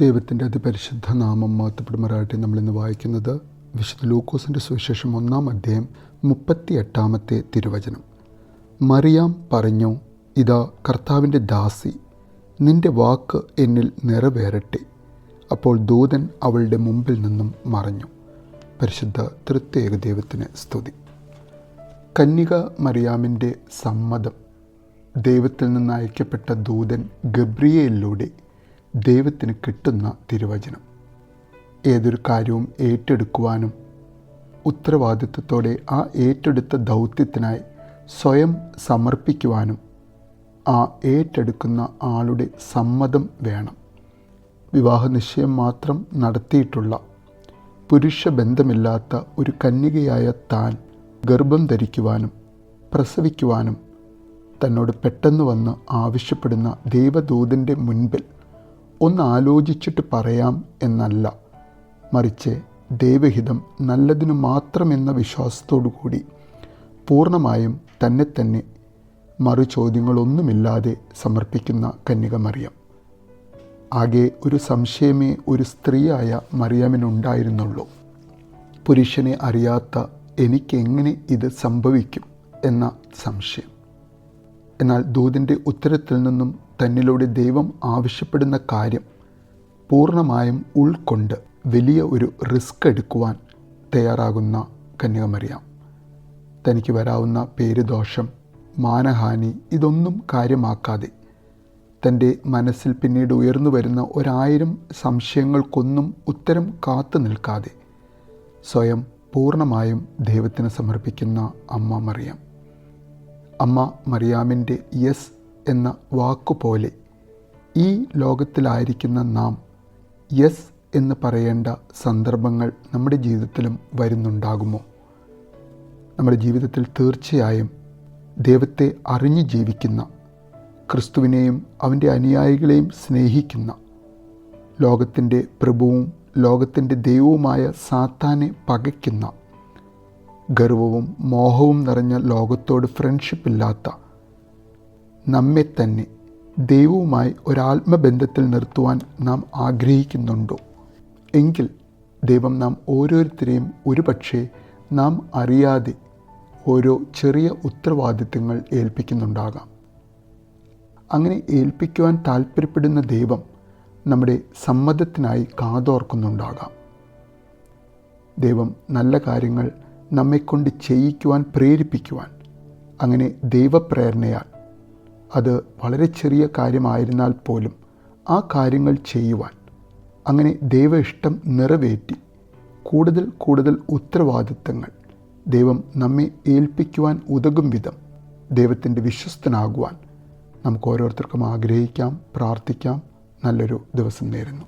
ദൈവത്തിൻ്റെ അതിപരിശുദ്ധ നാമം മഹത്വപ്പെടുമാറാകട്ടെ. നമ്മളിന്ന് വായിക്കുന്നത് വിശുദ്ധ ലൂക്കോസിൻ്റെ സുവിശേഷം 1-ാം അധ്യായം 38-ാമത്തെ തിരുവചനം. മറിയാം പറഞ്ഞു, ഇതാ കർത്താവിൻ്റെ ദാസി, നിൻ്റെ വാക്ക് എന്നിൽ നിറവേറട്ടെ. അപ്പോൾ ദൂതൻ അവളുടെ മുമ്പിൽ നിന്നും മറഞ്ഞു. പരിശുദ്ധ തൃത്യേക ദൈവത്തിന് സ്തുതി. കന്യക മറിയാമിൻ്റെ സമ്മതം ദൈവത്തിൽ നിന്ന് അയക്കപ്പെട്ട ദൂതൻ ഗബ്രിയേലിലൂടെ ദൈവത്തിന് കിട്ടുന്ന തിരുവചനം. ഏതൊരു കാര്യവും ഏറ്റെടുക്കുവാനും ഉത്തരവാദിത്വത്തോടെ ആ ഏറ്റെടുത്ത ദൗത്യത്തിനായി സ്വയം സമർപ്പിക്കുവാനും ആ ഏറ്റെടുക്കുന്ന ആളുടെ സമ്മതം വേണം. വിവാഹ നിശ്ചയം മാത്രം നടത്തിയിട്ടുള്ള പുരുഷ ബന്ധമില്ലാത്ത ഒരു കന്യകയായ താൻ ഗർഭം ധരിക്കുവാനും പ്രസവിക്കുവാനും തന്നോട് പെട്ടെന്ന് വന്ന് ആവശ്യപ്പെടുന്ന ദൈവദൂതൻ്റെ മുൻപിൽ ഒന്ന് ആലോചിച്ചിട്ട് പറയാം എന്നല്ല, മറിച്ച് ദൈവഹിതം നല്ലതിനു മാത്രമെന്ന വിശ്വാസത്തോടു കൂടി പൂർണ്ണമായും തന്നെ മറു ചോദ്യങ്ങളൊന്നുമില്ലാതെ സമർപ്പിക്കുന്ന കന്യക മറിയം. ആകെ ഒരു സംശയമേ ഒരു സ്ത്രീയായ മറിയാമിനുണ്ടായിരുന്നുള്ളൂ. പുരുഷനെ അറിയാത്ത എനിക്കെങ്ങനെ ഇത് സംഭവിക്കും എന്ന സംശയം. എന്നാൽ ദൂതൻ്റെ ഉത്തരത്തിൽ നിന്നും തന്നിലൂടെ ദൈവം ആവശ്യപ്പെടുന്ന കാര്യം പൂർണ്ണമായും ഉൾക്കൊണ്ട് വലിയ ഒരു റിസ്ക് എടുക്കുവാൻ തയ്യാറാകുന്ന കന്യക മറിയാം. തനിക്ക് വരാവുന്ന പേരുദോഷം, മാനഹാനി ഇതൊന്നും കാര്യമാക്കാതെ, തൻ്റെ മനസ്സിൽ പിന്നീട് ഉയർന്നു വരുന്ന 1000 സംശയങ്ങൾക്കൊന്നും ഉത്തരം കാത്തു നിൽക്കാതെ സ്വയം പൂർണ്ണമായും ദൈവത്തിന് സമർപ്പിക്കുന്ന അമ്മ മറിയാം. അമ്മ മറിയാമിൻ്റെ യെസ് എന്ന വാക്കുപോലെ ഈ ലോകത്തിലായിരിക്കുന്ന നാം യെസ് എന്ന് പറയേണ്ട സന്ദർഭങ്ങൾ നമ്മുടെ ജീവിതത്തിലും വരുന്നുണ്ടാകുമോ? നമ്മുടെ ജീവിതത്തിൽ തീർച്ചയായും ദൈവത്തെ അറിഞ്ഞു ജീവിക്കുന്ന, ക്രിസ്തുവിനെയും അവൻ്റെ അനുയായികളെയും സ്നേഹിക്കുന്ന, ലോകത്തിൻ്റെ പ്രഭുവും ലോകത്തിൻ്റെ ദൈവവുമായ സാത്താനെ പകയ്ക്കുന്ന, ഗർവവും മോഹവും നിറഞ്ഞ ലോകത്തോട് ഫ്രണ്ട്ഷിപ്പില്ലാത്ത നമ്മെ തന്നെ ദൈവവുമായി ഒരാത്മബന്ധത്തിൽ നിർത്തുവാൻ നാം ആഗ്രഹിക്കുന്നുണ്ടോ? എങ്കിൽ ദൈവം നാം ഓരോരുത്തരെയും ഒരുപക്ഷെ നാം അറിയാതെ ഓരോ ചെറിയ ഉത്തരവാദിത്തങ്ങൾ ഏൽപ്പിക്കുന്നുണ്ടാകാം. അങ്ങനെ ഏൽപ്പിക്കുവാൻ താല്പര്യപ്പെടുന്ന ദൈവം നമ്മുടെ സമ്മതത്തിനായി കാതോർക്കുന്നുണ്ടാകാം. ദൈവം നല്ല കാര്യങ്ങൾ നമ്മെക്കൊണ്ട് ചെയ്യിക്കുവാൻ പ്രേരിപ്പിക്കുവാൻ, അങ്ങനെ ദൈവപ്രേരണയാൽ, അത് വളരെ ചെറിയ കാര്യമായിരുന്നാൽ പോലും ആ കാര്യങ്ങൾ ചെയ്യുവാൻ, അങ്ങനെ ദൈവ ഇഷ്ടം നിറവേറ്റി കൂടുതൽ ഉത്തരവാദിത്തങ്ങൾ ദൈവം നമ്മെ ഏൽപ്പിക്കുവാൻ ഉതകും വിധം ദൈവത്തിൻ്റെ വിശ്വസ്തനാകുവാൻ നമുക്ക് ഓരോരുത്തർക്കും ആഗ്രഹിക്കാം, പ്രാർത്ഥിക്കാം. നല്ലൊരു ദിവസം നേരുന്നു.